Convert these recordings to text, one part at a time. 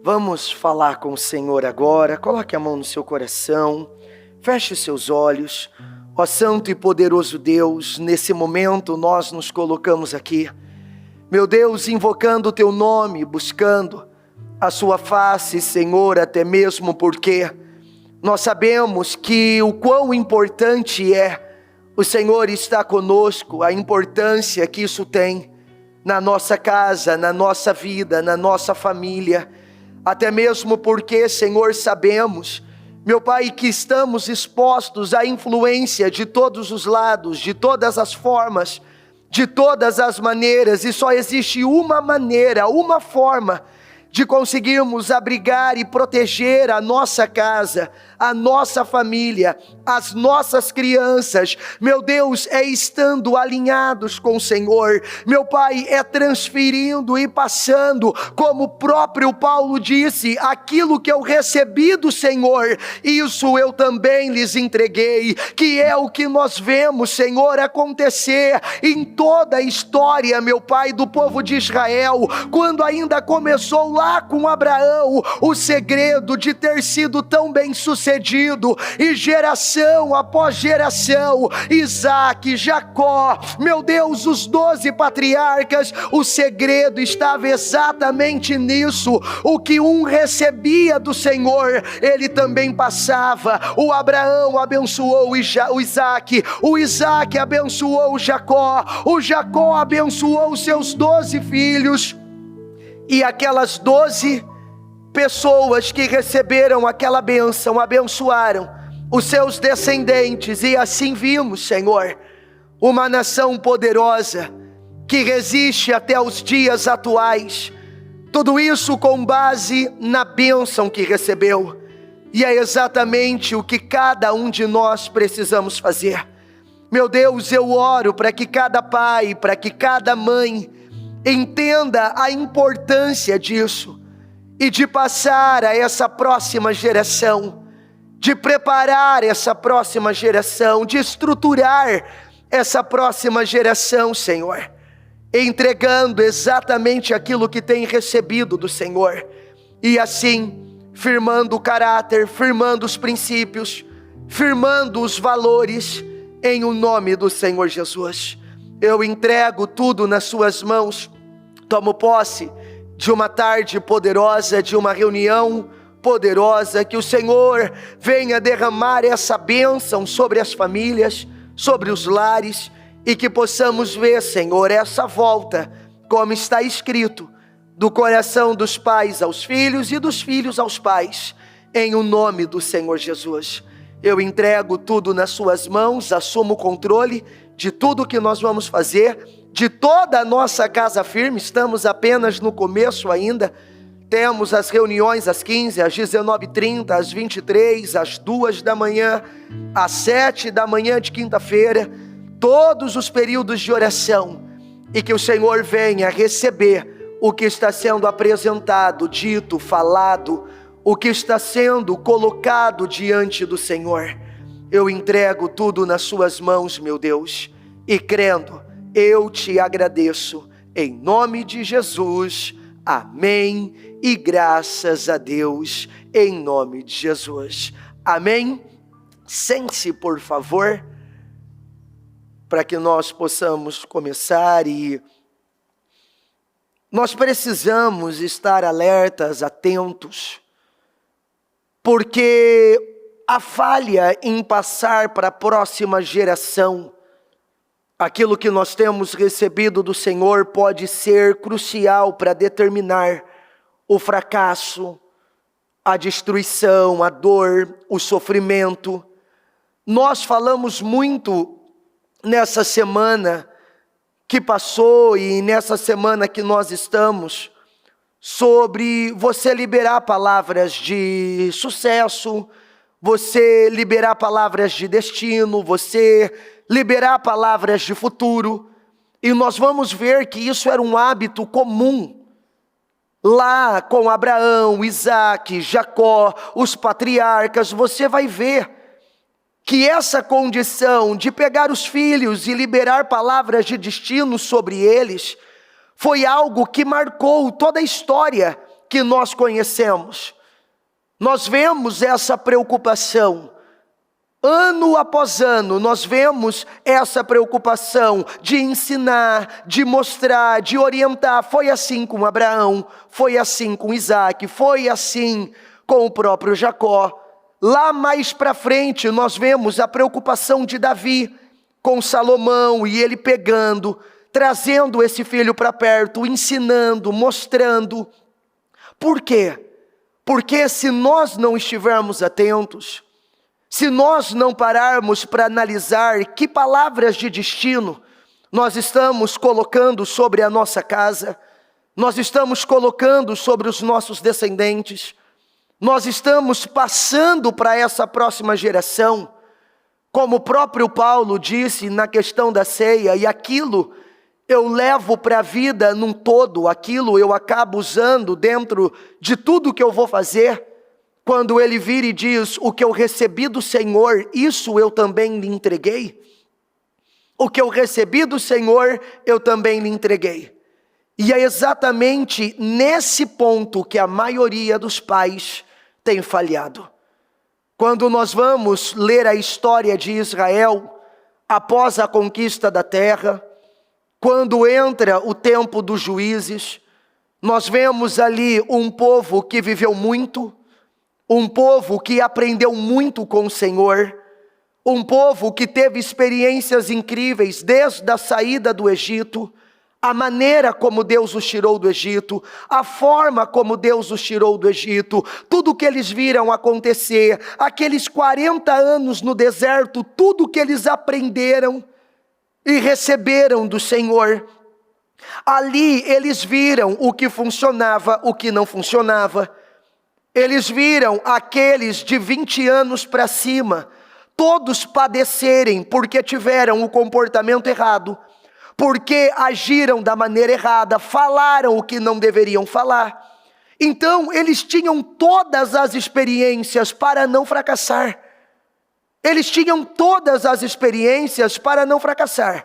Vamos falar com o Senhor agora. Coloque a mão no seu coração, feche os seus olhos. Ó santo e poderoso Deus, nesse momento nós nos colocamos aqui, meu Deus, invocando o teu nome, buscando a sua face, Senhor, até mesmo porque nós sabemos que o quão importante é o Senhor estar conosco, a importância que isso tem na nossa casa, na nossa vida, na nossa família, até mesmo porque, Senhor, sabemos, meu Pai, que estamos expostos à influência de todos os lados, de todas as formas, de todas as maneiras, e só existe uma maneira, uma forma de conseguirmos abrigar e proteger a nossa casa, a nossa família, as nossas crianças, meu Deus, é estando alinhados com o Senhor, meu Pai, é transferindo e passando, como o próprio Paulo disse, aquilo que eu recebi do Senhor, isso eu também lhes entreguei, que é o que nós vemos, Senhor, acontecer em toda a história, meu Pai, do povo de Israel, quando ainda começou lá com Abraão, o segredo de ter sido tão bem sucedido, e geração após geração, Isaac, Jacó, meu Deus, os 12 patriarcas, o segredo estava exatamente nisso, o que um recebia do Senhor, ele também passava. O Abraão abençoou o Isaac, o Isaac abençoou o Jacó abençoou os seus 12 filhos, e aquelas 12 pessoas que receberam aquela bênção, abençoaram os seus descendentes, e assim vimos, Senhor, uma nação poderosa, que resiste até os dias atuais, tudo isso com base na bênção que recebeu, e é exatamente o que cada um de nós precisamos fazer. Meu Deus, eu oro para que cada pai, para que cada mãe, entenda a importância disso, e de passar a essa próxima geração, de preparar essa próxima geração, de estruturar essa próxima geração, Senhor, entregando exatamente aquilo que tem recebido do Senhor, e assim, firmando o caráter, firmando os princípios, firmando os valores, em o nome do Senhor Jesus. Eu entrego tudo nas suas mãos, tomo posse de uma tarde poderosa, de uma reunião poderosa, que o Senhor venha derramar essa bênção sobre as famílias, sobre os lares, e que possamos ver, Senhor, essa volta, como está escrito, do coração dos pais aos filhos e dos filhos aos pais, em o nome do Senhor Jesus. Eu entrego tudo nas suas mãos, assumo o controle de tudo que nós vamos fazer, de toda a nossa casa firme. Estamos apenas no começo ainda, temos as reuniões às 15, às 19h30, às 23, às 2 da manhã, às 7 da manhã de quinta-feira, todos os períodos de oração, e que o Senhor venha receber o que está sendo apresentado, dito, falado, o que está sendo colocado diante do Senhor. Eu entrego tudo nas suas mãos, meu Deus, e crendo, eu te agradeço, em nome de Jesus, amém, e graças a Deus, em nome de Jesus, amém. Sente-se, por favor, para que nós possamos começar, e nós precisamos estar alertas, atentos, porque a falha em passar para a próxima geração aquilo que nós temos recebido do Senhor pode ser crucial para determinar o fracasso, a destruição, a dor, o sofrimento. Nós falamos muito nessa semana que passou e nessa semana que nós estamos, sobre você liberar palavras de sucesso, você liberar palavras de destino, você liberar palavras de futuro, e nós vamos ver que isso era um hábito comum, lá com Abraão, Isaac, Jacó, os patriarcas. Você vai ver que essa condição de pegar os filhos e liberar palavras de destino sobre eles, foi algo que marcou toda a história que que nós conhecemos, nós vemos essa preocupação. Ano após ano, nós vemos essa preocupação de ensinar, de mostrar, de orientar. Foi assim com Abraão, foi assim com Isaac, foi assim com o próprio Jacó. Lá mais para frente, nós vemos a preocupação de Davi com Salomão, e ele pegando, trazendo esse filho para perto, ensinando, mostrando. Por quê? Porque se nós não estivermos atentos, se nós não pararmos para analisar que palavras de destino nós estamos colocando sobre a nossa casa, nós estamos colocando sobre os nossos descendentes, nós estamos passando para essa próxima geração, como o próprio Paulo disse na questão da ceia, e aquilo eu levo para a vida num todo, aquilo eu acabo usando dentro de tudo que eu vou fazer. Quando ele vira e diz, o que eu recebi do Senhor, isso eu também lhe entreguei. O que eu recebi do Senhor, eu também lhe entreguei. E é exatamente nesse ponto que a maioria dos pais tem falhado. Quando nós vamos ler a história de Israel, após a conquista da terra, quando entra o tempo dos juízes, nós vemos ali um povo que viveu muito, um povo que aprendeu muito com o Senhor, um povo que teve experiências incríveis desde a saída do Egito, a maneira como Deus os tirou do Egito, a forma como Deus os tirou do Egito, tudo que eles viram acontecer, aqueles 40 anos no deserto, tudo que eles aprenderam e receberam do Senhor. Ali eles viram o que funcionava, o que não funcionava. Eles viram aqueles de 20 anos para cima, todos padecerem porque tiveram o comportamento errado, porque agiram da maneira errada, falaram o que não deveriam falar. Então eles tinham todas as experiências para não fracassar. Eles tinham todas as experiências para não fracassar.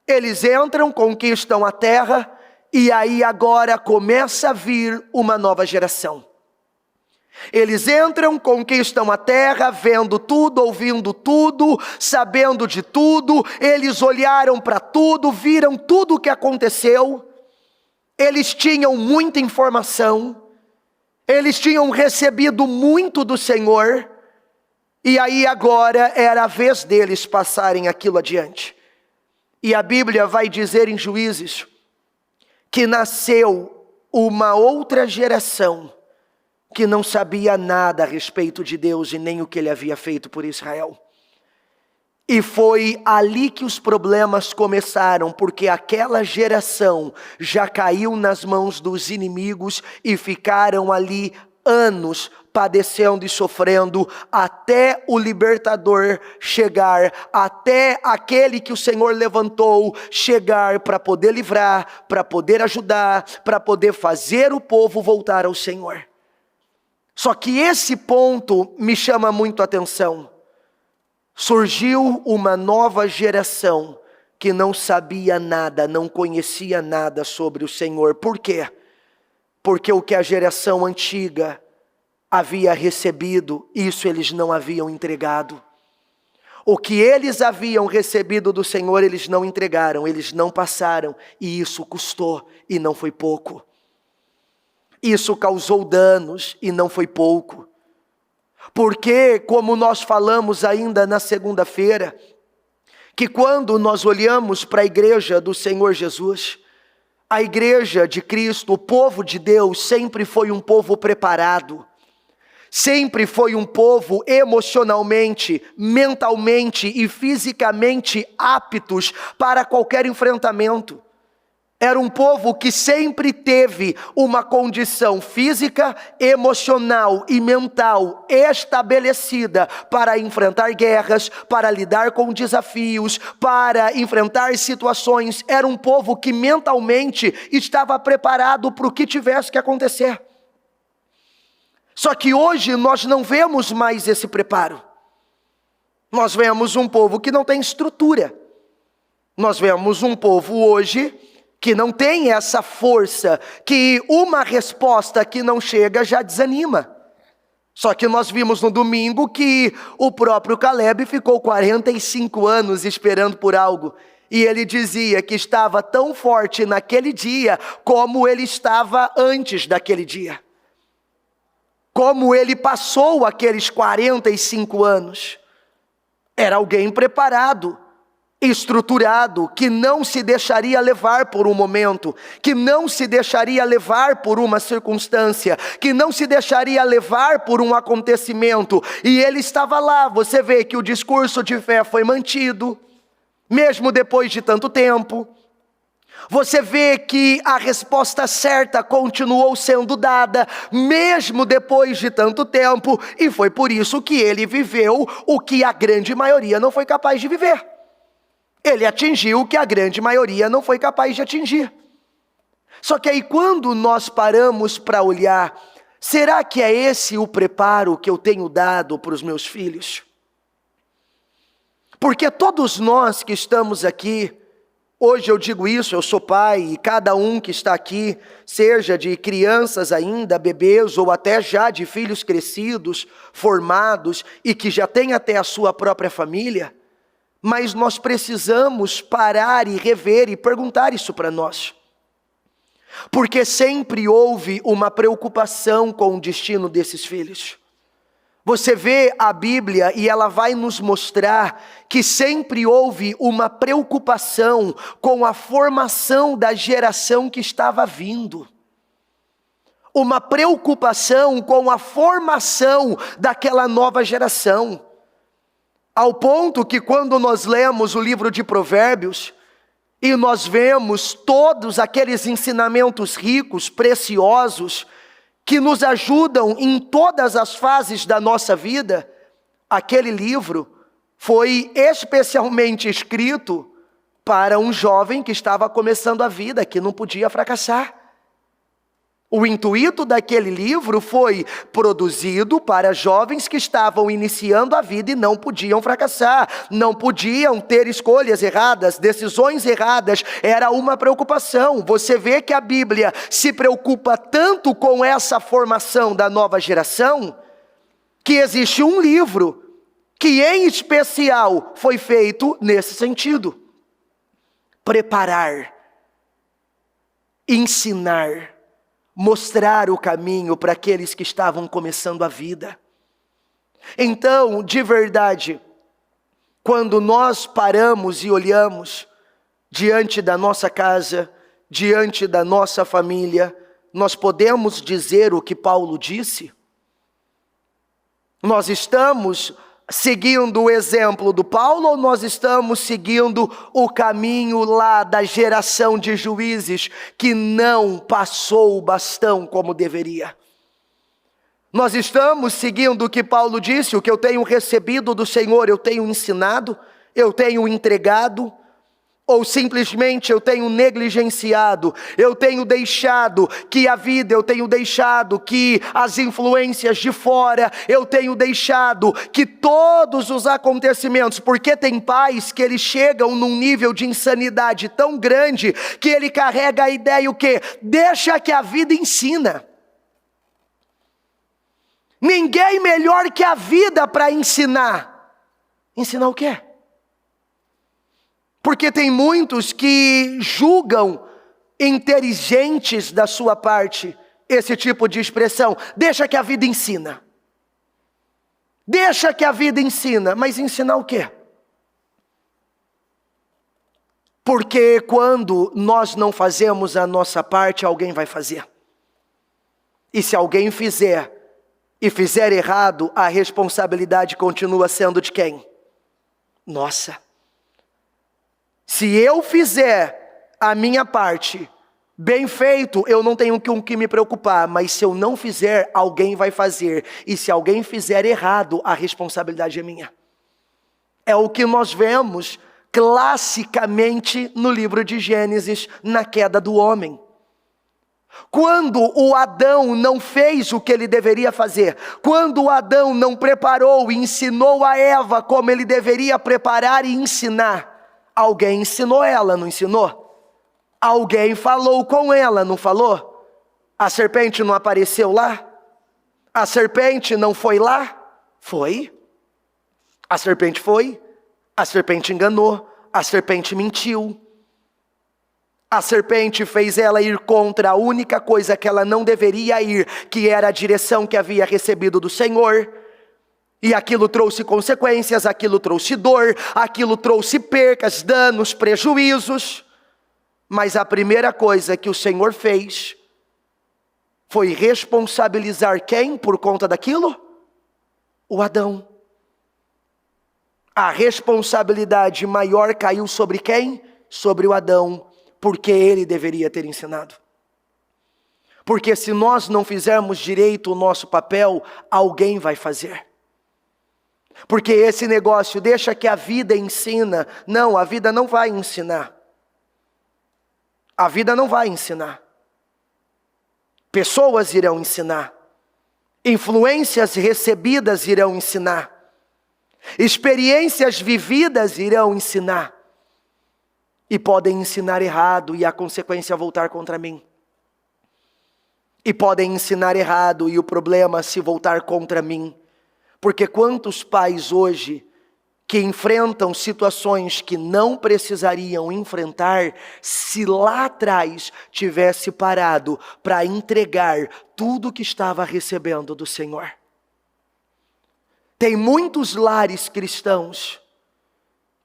Eles entram, conquistam a terra, e aí agora começa a vir uma nova geração. Eles entram, conquistam a terra, vendo tudo, ouvindo tudo, sabendo de tudo. Eles olharam para tudo, viram tudo o que aconteceu. Eles tinham muita informação. Eles tinham recebido muito do Senhor. E aí agora era a vez deles passarem aquilo adiante. E a Bíblia vai dizer em Juízes que nasceu uma outra geração que não sabia nada a respeito de Deus e nem o que ele havia feito por Israel. E foi ali que os problemas começaram, porque aquela geração já caiu nas mãos dos inimigos e ficaram ali anos padecendo e sofrendo, até o libertador chegar, até aquele que o Senhor levantou chegar para poder livrar, para poder ajudar, para poder fazer o povo voltar ao Senhor. Só que esse ponto me chama muito a atenção. Surgiu uma nova geração que não sabia nada, não conhecia nada sobre o Senhor. Por quê? Porque o que a geração antiga havia recebido, isso eles não haviam entregado. O que eles haviam recebido do Senhor, eles não entregaram, eles não passaram, e isso custou, e não foi pouco. Isso causou danos e não foi pouco. Porque, como nós falamos ainda na segunda-feira, que quando nós olhamos para a igreja do Senhor Jesus, a igreja de Cristo, o povo de Deus, sempre foi um povo preparado. Sempre foi um povo emocionalmente, mentalmente e fisicamente aptos para qualquer enfrentamento. Era um povo que sempre teve uma condição física, emocional e mental estabelecida para enfrentar guerras, para lidar com desafios, para enfrentar situações. Era um povo que mentalmente estava preparado para o que tivesse que acontecer. Só que hoje nós não vemos mais esse preparo. Nós vemos um povo que não tem estrutura. Nós vemos um povo hoje que não tem essa força, que uma resposta que não chega já desanima. Só que nós vimos no domingo que o próprio Caleb ficou 45 anos esperando por algo. E ele dizia que estava tão forte naquele dia como ele estava antes daquele dia. Como ele passou aqueles 45 anos. Era alguém preparado, estruturado, que não se deixaria levar por um momento, que não se deixaria levar por uma circunstância, que não se deixaria levar por um acontecimento. E ele estava lá. Você vê que o discurso de fé foi mantido, mesmo depois de tanto tempo. Você vê que a resposta certa continuou sendo dada, mesmo depois de tanto tempo, e foi por isso que ele viveu o que a grande maioria não foi capaz de viver. Ele atingiu o que a grande maioria não foi capaz de atingir. Só que aí quando nós paramos para olhar, será que é esse o preparo que eu tenho dado para os meus filhos? Porque todos nós que estamos aqui, hoje eu digo isso, eu sou pai, e cada um que está aqui, seja de crianças ainda, bebês, ou até já de filhos crescidos, formados, e que já tem até a sua própria família, mas nós precisamos parar e rever e perguntar isso para nós. Porque sempre houve uma preocupação com o destino desses filhos. Você vê a Bíblia e ela vai nos mostrar que sempre houve uma preocupação com a formação da geração que estava vindo. Uma preocupação com a formação daquela nova geração. Ao ponto que quando nós lemos o livro de Provérbios, e nós vemos todos aqueles ensinamentos ricos, preciosos, que nos ajudam em todas as fases da nossa vida, aquele livro foi especialmente escrito para um jovem que estava começando a vida, que não podia fracassar. O intuito daquele livro foi produzido para jovens que estavam iniciando a vida e não podiam fracassar, não podiam ter escolhas erradas, decisões erradas, era uma preocupação. Você vê que a Bíblia se preocupa tanto com essa formação da nova geração, que existe um livro que em especial foi feito nesse sentido. Preparar, ensinar, mostrar o caminho para aqueles que estavam começando a vida. Então, de verdade, quando nós paramos e olhamos diante da nossa casa, diante da nossa família, nós podemos dizer o que Paulo disse? Nós estamos seguindo o exemplo do Paulo ou nós estamos seguindo o caminho lá da geração de juízes que não passou o bastão como deveria? Nós estamos seguindo o que Paulo disse, o que eu tenho recebido do Senhor, eu tenho ensinado, eu tenho entregado, ou simplesmente eu tenho negligenciado, eu tenho deixado que a vida, eu tenho deixado que as influências de fora, eu tenho deixado que todos os acontecimentos, porque tem pais que eles chegam num nível de insanidade tão grande, que ele carrega a ideia o quê? Deixa que a vida ensina. Ninguém melhor que a vida para ensinar. Ensinar o quê? Porque tem muitos que julgam inteligentes da sua parte esse tipo de expressão. Deixa que a vida ensina. Deixa que a vida ensina. Mas ensinar o quê? Porque quando nós não fazemos a nossa parte, alguém vai fazer. E se alguém fizer e fizer errado, a responsabilidade continua sendo de quem? Nossa. Se eu fizer a minha parte bem feito, eu não tenho com que me preocupar. Mas se eu não fizer, alguém vai fazer. E se alguém fizer errado, a responsabilidade é minha. É o que nós vemos classicamente no livro de Gênesis, na queda do homem. Quando o Adão não fez o que ele deveria fazer, quando o Adão não preparou e ensinou a Eva como ele deveria preparar e ensinar, alguém ensinou ela, não ensinou? Alguém falou com ela, não falou? A serpente não apareceu lá? A serpente não foi lá? Foi. A serpente foi. A serpente enganou. A serpente mentiu. A serpente fez ela ir contra a única coisa que ela não deveria ir, que era a direção que havia recebido do Senhor. E aquilo trouxe consequências, aquilo trouxe dor, aquilo trouxe percas, danos, prejuízos. Mas a primeira coisa que o Senhor fez foi responsabilizar quem por conta daquilo? O Adão. A responsabilidade maior caiu sobre quem? Sobre o Adão, porque ele deveria ter ensinado. Porque se nós não fizermos direito o nosso papel, alguém vai fazer. Porque esse negócio, deixa que a vida ensina. Não, a vida não vai ensinar. A vida não vai ensinar. Pessoas irão ensinar. Influências recebidas irão ensinar. Experiências vividas irão ensinar. E podem ensinar errado e a consequência voltar contra mim. E podem ensinar errado e o problema se voltar contra mim. Porque quantos pais hoje que enfrentam situações que não precisariam enfrentar, se lá atrás tivesse parado para entregar tudo que estava recebendo do Senhor. Tem muitos lares cristãos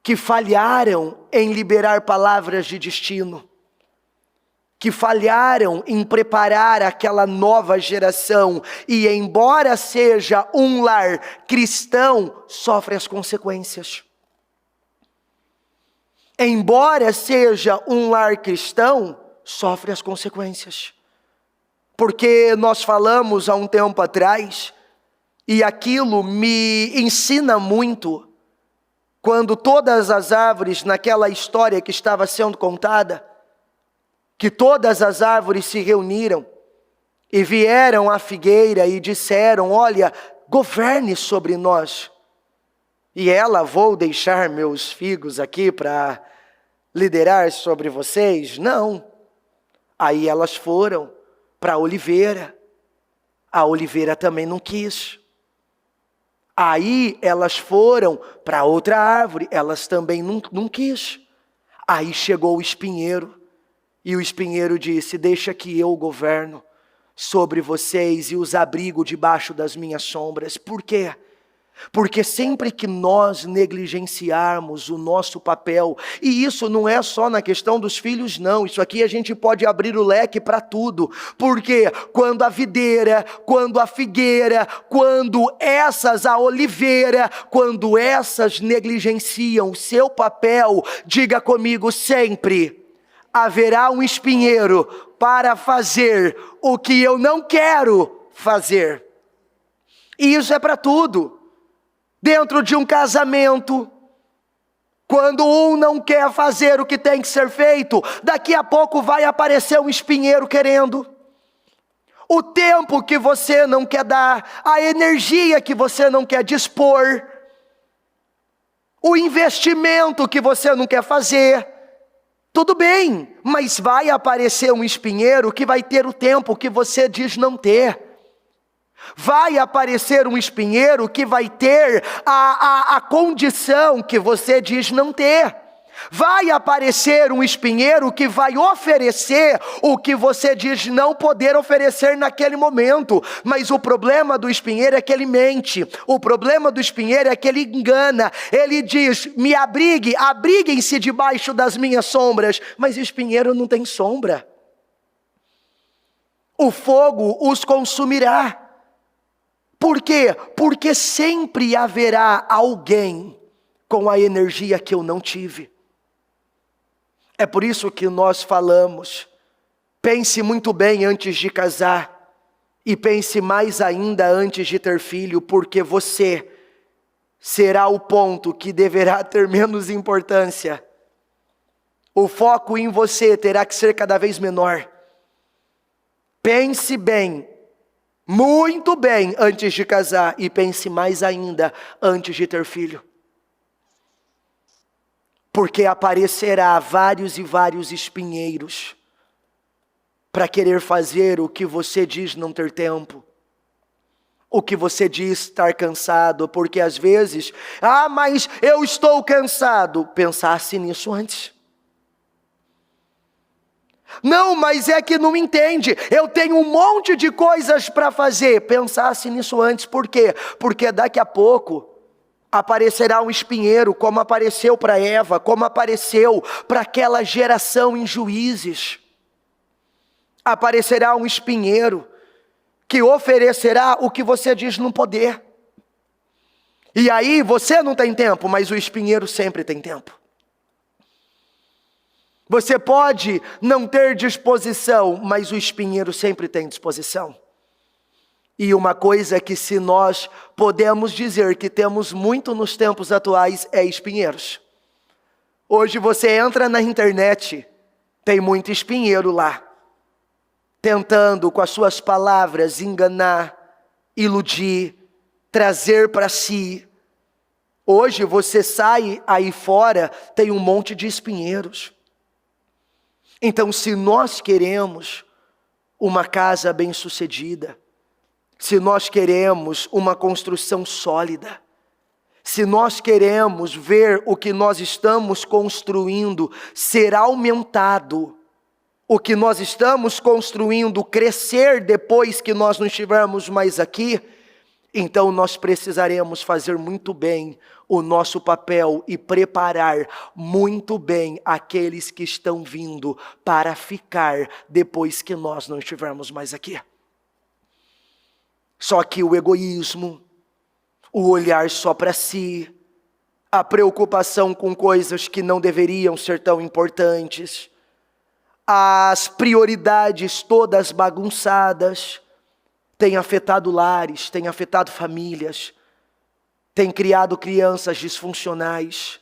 que falharam em liberar palavras de destino, que falharam em preparar aquela nova geração, e embora seja um lar cristão, sofre as consequências. Embora seja um lar cristão, sofre as consequências. Porque nós falamos há um tempo atrás, e aquilo me ensina muito, quando todas as árvores, naquela história que estava sendo contada, que todas as árvores se reuniram e vieram à figueira e disseram: olha, governe sobre nós. E ela: vou deixar meus figos aqui para liderar sobre vocês? Não. Aí elas foram para a oliveira também não quis. Aí elas foram para outra árvore, elas também não quis. Aí chegou o espinheiro. E o espinheiro disse: deixa que eu governo sobre vocês e os abrigo debaixo das minhas sombras. Por quê? Porque sempre que nós negligenciarmos o nosso papel, e isso não é só na questão dos filhos não, isso aqui a gente pode abrir o leque para tudo. Porque quando a videira, quando a figueira, a oliveira, quando essas negligenciam o seu papel, diga comigo sempre: haverá um espinheiro para fazer o que eu não quero fazer. E isso é para tudo. Dentro de um casamento, quando um não quer fazer o que tem que ser feito, daqui a pouco vai aparecer um espinheiro querendo. O tempo que você não quer dar, a energia que você não quer dispor, o investimento que você não quer fazer. Tudo bem, mas vai aparecer um espinheiro que vai ter o tempo que você diz não ter. Vai aparecer um espinheiro que vai ter a condição que você diz não ter. Vai aparecer um espinheiro que vai oferecer o que você diz não poder oferecer naquele momento. Mas o problema do espinheiro é que ele mente. O problema do espinheiro é que ele engana. Ele diz: me abriguem-se debaixo das minhas sombras. Mas o espinheiro não tem sombra. O fogo os consumirá. Por quê? Porque sempre haverá alguém com a energia que eu não tive. É por isso que nós falamos: pense muito bem antes de casar, e pense mais ainda antes de ter filho, porque você será o ponto que deverá ter menos importância. O foco em você terá que ser cada vez menor. Pense bem, muito bem antes de casar, e pense mais ainda antes de ter filho. porque aparecerá vários e vários espinheiros para querer fazer o que você diz não ter tempo, o que você diz estar cansado, porque às vezes, mas eu estou cansado. Pensasse nisso antes. Não, mas é que não entende, eu tenho um monte de coisas para fazer. Pensasse nisso antes, por quê? Porque daqui a pouco aparecerá um espinheiro, como apareceu para Eva, como apareceu para aquela geração em Juízes. Aparecerá um espinheiro que oferecerá o que você diz não poder. E aí você não tem tempo, mas o espinheiro sempre tem tempo. Você pode não ter disposição, mas o espinheiro sempre tem disposição. E uma coisa que se nós podemos dizer que temos muito nos tempos atuais é espinheiros. Hoje você entra na internet, tem muito espinheiro lá, tentando com as suas palavras enganar, iludir, trazer para si. Hoje você sai aí fora, tem um monte de espinheiros. Então, se nós queremos uma casa bem-sucedida, se nós queremos uma construção sólida, se nós queremos ver o que nós estamos construindo ser aumentado, o que nós estamos construindo crescer depois que nós não estivermos mais aqui, então nós precisaremos fazer muito bem o nosso papel e preparar muito bem aqueles que estão vindo para ficar depois que nós não estivermos mais aqui. Só que o egoísmo, o olhar só para si, a preocupação com coisas que não deveriam ser tão importantes, as prioridades todas bagunçadas, tem afetado lares, tem afetado famílias, tem criado crianças disfuncionais,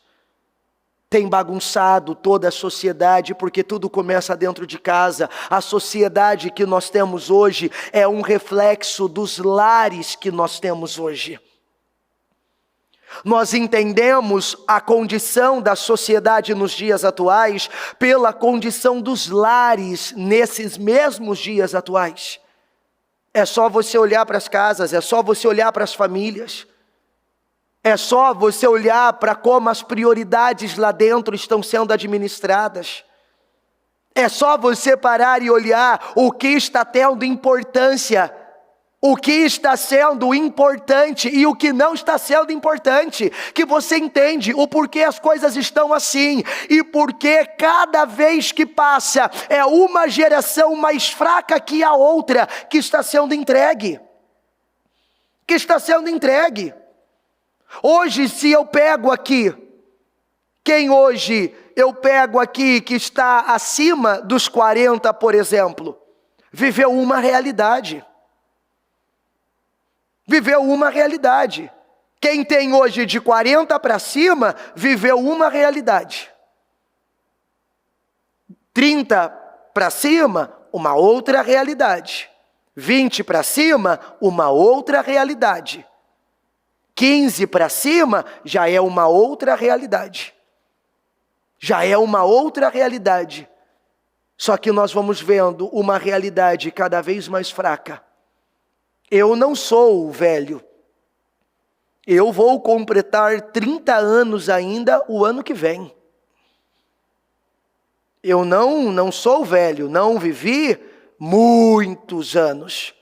tem bagunçado toda a sociedade, porque tudo começa dentro de casa. A sociedade que nós temos hoje é um reflexo dos lares que nós temos hoje. Nós entendemos a condição da sociedade nos dias atuais pela condição dos lares nesses mesmos dias atuais. É só você olhar para as casas, é só você olhar para as famílias, é só você olhar para como as prioridades lá dentro estão sendo administradas. É só você parar e olhar o que está tendo importância, o que está sendo importante e o que não está sendo importante, que você entende o porquê as coisas estão assim, e porque cada vez que passa é uma geração mais fraca que a outra que está sendo entregue. Hoje, se eu pego aqui, quem hoje eu pego aqui que está acima dos 40, por exemplo, viveu uma realidade. Quem tem hoje de 40 para cima, viveu uma realidade. 30 para cima, uma outra realidade. 20 para cima, uma outra realidade. 15 para cima, já é uma outra realidade. Só que nós vamos vendo uma realidade cada vez mais fraca. Eu não sou velho. Eu vou completar 30 anos ainda o ano que vem. Eu não sou velho, não vivi muitos anos.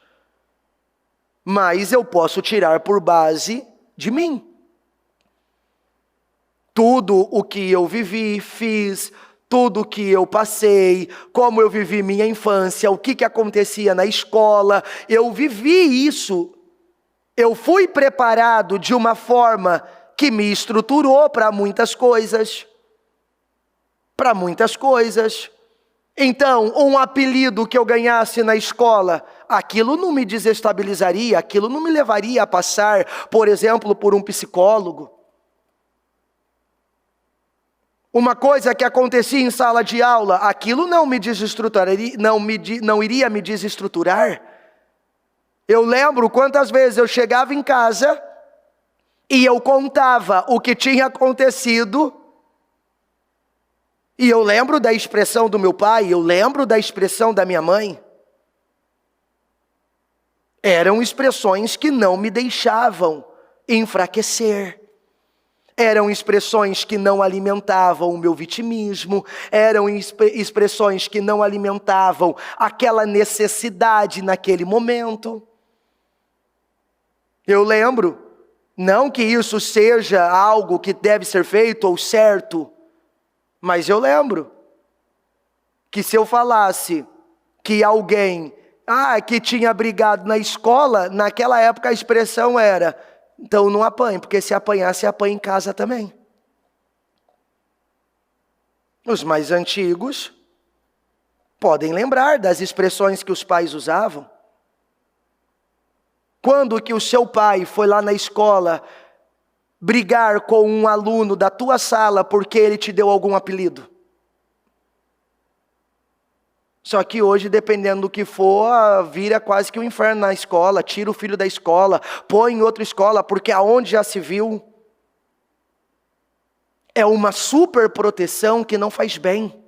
Mas eu posso tirar por base de mim. Tudo o que eu vivi, fiz, tudo o que eu passei, como eu vivi minha infância, o que acontecia na escola, eu vivi isso. Eu fui preparado de uma forma que me estruturou para muitas coisas. Então, um apelido que eu ganhasse na escola, aquilo não me desestabilizaria, aquilo não me levaria a passar, por exemplo, por um psicólogo. Uma coisa que acontecia em sala de aula, aquilo não me desestruturaria, não iria me desestruturar. Eu lembro quantas vezes eu chegava em casa e eu contava o que tinha acontecido E eu lembro da expressão do meu pai, eu lembro da expressão da minha mãe. Eram expressões que não me deixavam enfraquecer. Eram expressões que não alimentavam o meu vitimismo, eram expressões que não alimentavam aquela necessidade naquele momento. Eu lembro, não que isso seja algo que deve ser feito ou certo, mas eu lembro que se eu falasse que alguém que tinha brigado na escola, naquela época a expressão era: então não apanhe, porque se apanhar, se apanha em casa também. Os mais antigos podem lembrar das expressões que os pais usavam. Quando que o seu pai foi lá na escola brigar com um aluno da tua sala porque ele te deu algum apelido? Só que hoje, dependendo do que for, vira quase que um inferno na escola, tira o filho da escola, põe em outra escola, porque aonde já se viu. É uma super proteção que não faz bem.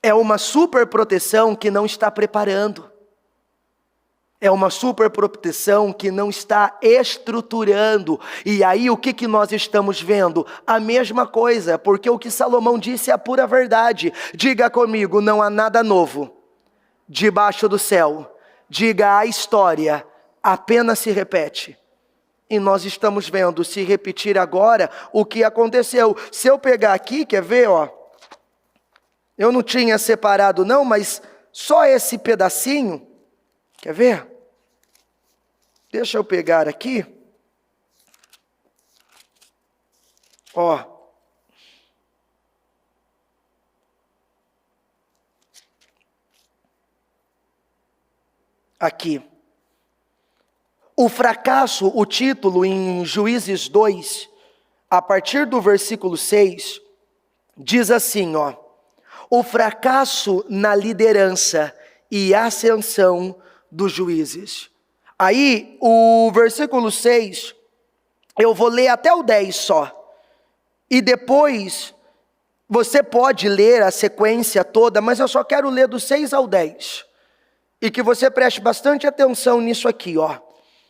É uma super proteção que não está preparando. É uma super proteção que não está estruturando. E aí o que nós estamos vendo? A mesma coisa, porque o que Salomão disse é a pura verdade. Diga comigo, não há nada novo debaixo do céu. Diga, a história apenas se repete. E nós estamos vendo se repetir agora o que aconteceu. Se eu pegar aqui, quer ver, ó? Eu não tinha separado não, mas só esse pedacinho, quer ver? Deixa eu pegar aqui. Ó. Aqui. O fracasso, o título em Juízes 2, a partir do versículo 6, diz assim, ó: o fracasso na liderança e ascensão dos juízes. Aí, o versículo 6, eu vou ler até o 10 só. E depois, você pode ler a sequência toda, mas eu só quero ler do 6 ao 10. E que você preste bastante atenção nisso aqui, ó.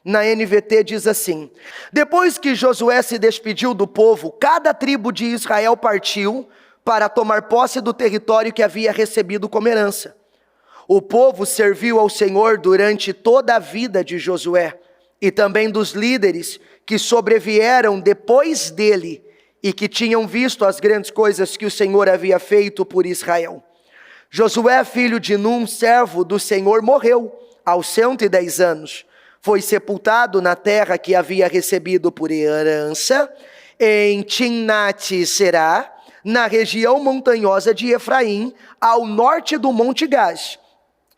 Na NVT diz assim: depois que Josué se despediu do povo, cada tribo de Israel partiu para tomar posse do território que havia recebido como herança. O povo serviu ao Senhor durante toda a vida de Josué, e também dos líderes que sobrevieram depois dele, e que tinham visto as grandes coisas que o Senhor havia feito por Israel. Josué, filho de Num, servo do Senhor, morreu aos 110 anos. Foi sepultado na terra que havia recebido por herança, em Timnat-Será, na região montanhosa de Efraim, ao norte do Monte Gás.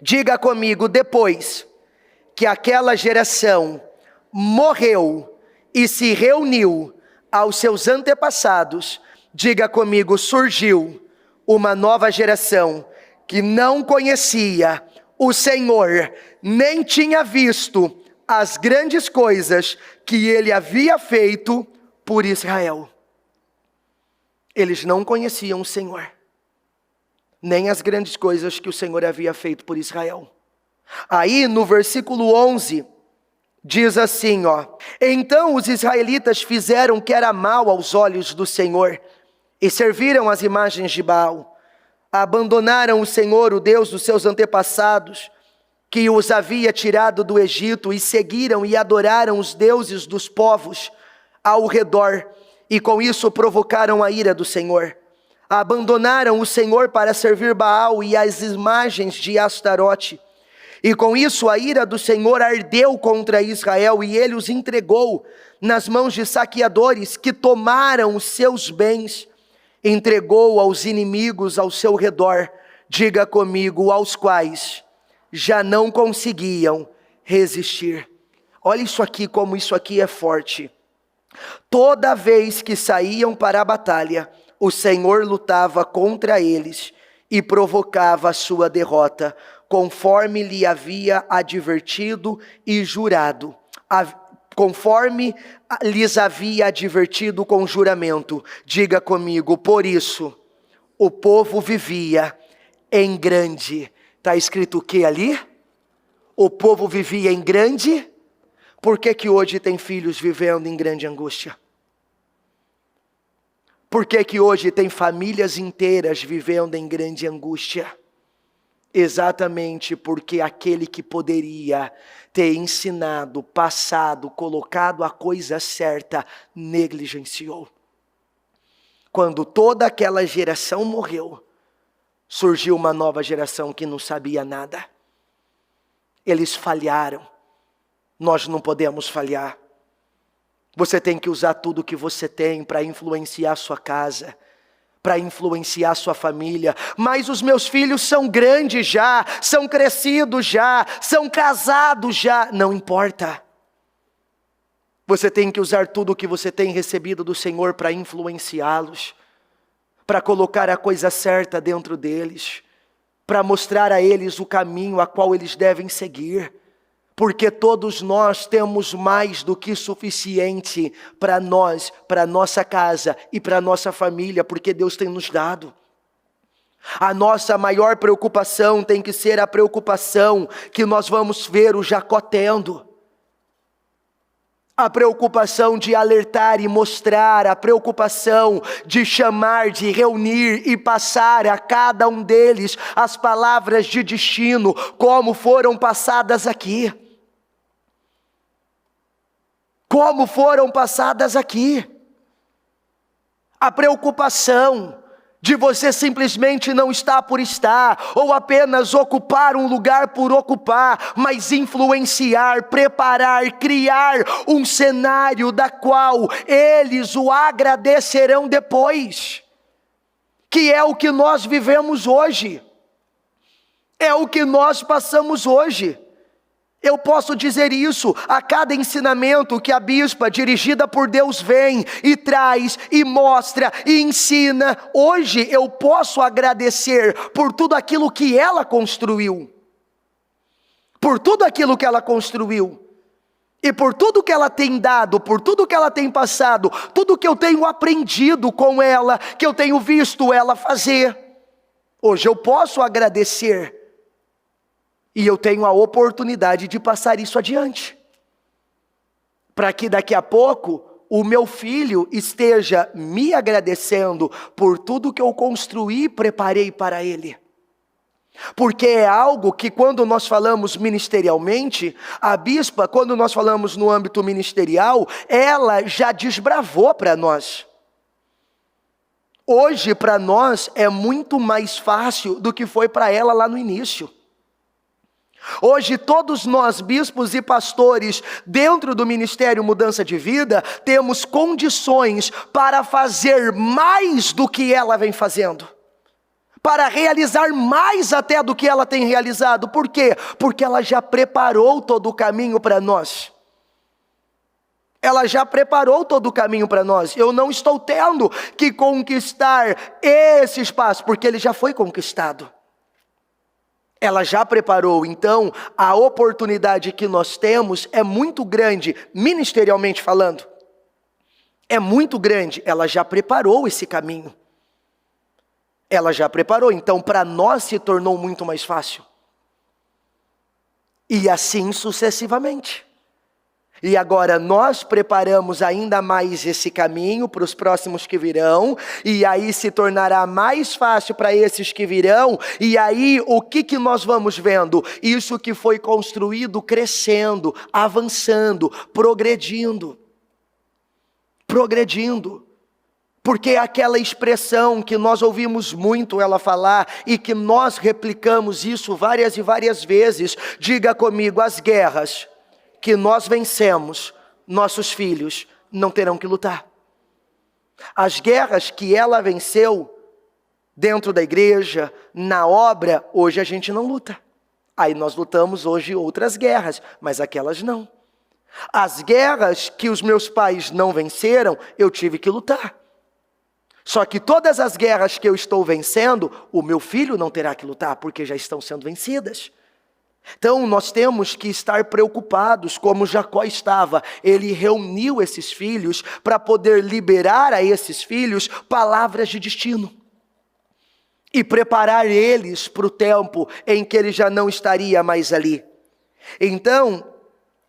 Diga comigo, depois que aquela geração morreu e se reuniu aos seus antepassados, diga comigo, surgiu uma nova geração que não conhecia o Senhor, nem tinha visto as grandes coisas que ele havia feito por Israel. Eles não conheciam o Senhor, nem as grandes coisas que o Senhor havia feito por Israel. Aí no versículo 11, diz assim, ó: então os israelitas fizeram o que era mal aos olhos do Senhor, e serviram as imagens de Baal. Abandonaram o Senhor, o Deus dos seus antepassados, que os havia tirado do Egito, e seguiram e adoraram os deuses dos povos ao redor, e com isso provocaram a ira do Senhor. Abandonaram o Senhor para servir Baal e as imagens de Astarote, e com isso a ira do Senhor ardeu contra Israel, e ele os entregou nas mãos de saqueadores que tomaram os seus bens, entregou aos inimigos ao seu redor, diga comigo, aos quais já não conseguiam resistir. Olha isso aqui, como isso aqui é forte. Toda vez que saíam para a batalha, o Senhor lutava contra eles e provocava a sua derrota, conforme lhe havia advertido e jurado. conforme lhes havia advertido com juramento. Diga comigo, por isso o povo vivia em grande. Está escrito o que ali? O povo vivia em grande. Por que hoje tem filhos vivendo em grande angústia? Por que hoje tem famílias inteiras vivendo em grande angústia? Exatamente porque aquele que poderia ter ensinado, passado, colocado a coisa certa, negligenciou. Quando toda aquela geração morreu, surgiu uma nova geração que não sabia nada. Eles falharam. Nós não podemos falhar. Você tem que usar tudo que você tem para influenciar a sua casa, para influenciar a sua família. Mas os meus filhos são grandes já, são crescidos já, são casados já. Não importa. Você tem que usar tudo o que você tem recebido do Senhor para influenciá-los, para colocar a coisa certa dentro deles, para mostrar a eles o caminho a qual eles devem seguir. Porque todos nós temos mais do que suficiente para nós, para nossa casa e para nossa família, porque Deus tem nos dado. A nossa maior preocupação tem que ser a preocupação que nós vamos ver o Jacó tendo. A preocupação de alertar e mostrar, a preocupação de chamar, de reunir e passar a cada um deles as palavras de destino, como foram passadas aqui. Como foram passadas aqui. A preocupação de você simplesmente não estar por estar, ou apenas ocupar um lugar por ocupar, mas influenciar, preparar, criar um cenário da qual eles o agradecerão depois. Que é o que nós vivemos hoje. É o que nós passamos hoje. Eu posso dizer isso a cada ensinamento que a bispa, dirigida por Deus, vem e traz e mostra e ensina. Hoje eu posso agradecer por tudo aquilo que ela construiu. Por tudo aquilo que ela construiu. E por tudo que ela tem dado, por tudo que ela tem passado, tudo que eu tenho aprendido com ela, que eu tenho visto ela fazer. Hoje eu posso agradecer. E eu tenho a oportunidade de passar isso adiante. Para que daqui a pouco o meu filho esteja me agradecendo por tudo que eu construí e preparei para ele. Porque é algo que quando nós falamos ministerialmente, a bispa, quando nós falamos no âmbito ministerial, ela já desbravou para nós. Hoje para nós é muito mais fácil do que foi para ela lá no início. Hoje todos nós, bispos e pastores, dentro do Ministério Mudança de Vida, temos condições para fazer mais do que ela vem fazendo. Para realizar mais até do que ela tem realizado. Por quê? Porque ela já preparou todo o caminho para nós. Ela já preparou todo o caminho para nós. Eu não estou tendo que conquistar esse espaço, porque ele já foi conquistado. Ela já preparou, então a oportunidade que nós temos é muito grande, ministerialmente falando. É muito grande, ela já preparou esse caminho. Ela já preparou, então para nós se tornou muito mais fácil. E assim sucessivamente. E agora nós preparamos ainda mais esse caminho para os próximos que virão, e aí se tornará mais fácil para esses que virão, e aí o que nós vamos vendo? Isso que foi construído crescendo, avançando, progredindo. Progredindo. Porque aquela expressão que nós ouvimos muito ela falar, e que nós replicamos isso várias e várias vezes, diga comigo, as guerras que nós vencemos, nossos filhos não terão que lutar. As guerras que ela venceu dentro da igreja, na obra, hoje a gente não luta. Aí nós lutamos hoje outras guerras, mas aquelas não. As guerras que os meus pais não venceram, eu tive que lutar. Só que todas as guerras que eu estou vencendo, o meu filho não terá que lutar, porque já estão sendo vencidas. Então nós temos que estar preocupados, como Jacó estava. Ele reuniu esses filhos para poder liberar a esses filhos palavras de destino e preparar eles para o tempo em que ele já não estaria mais ali. Então,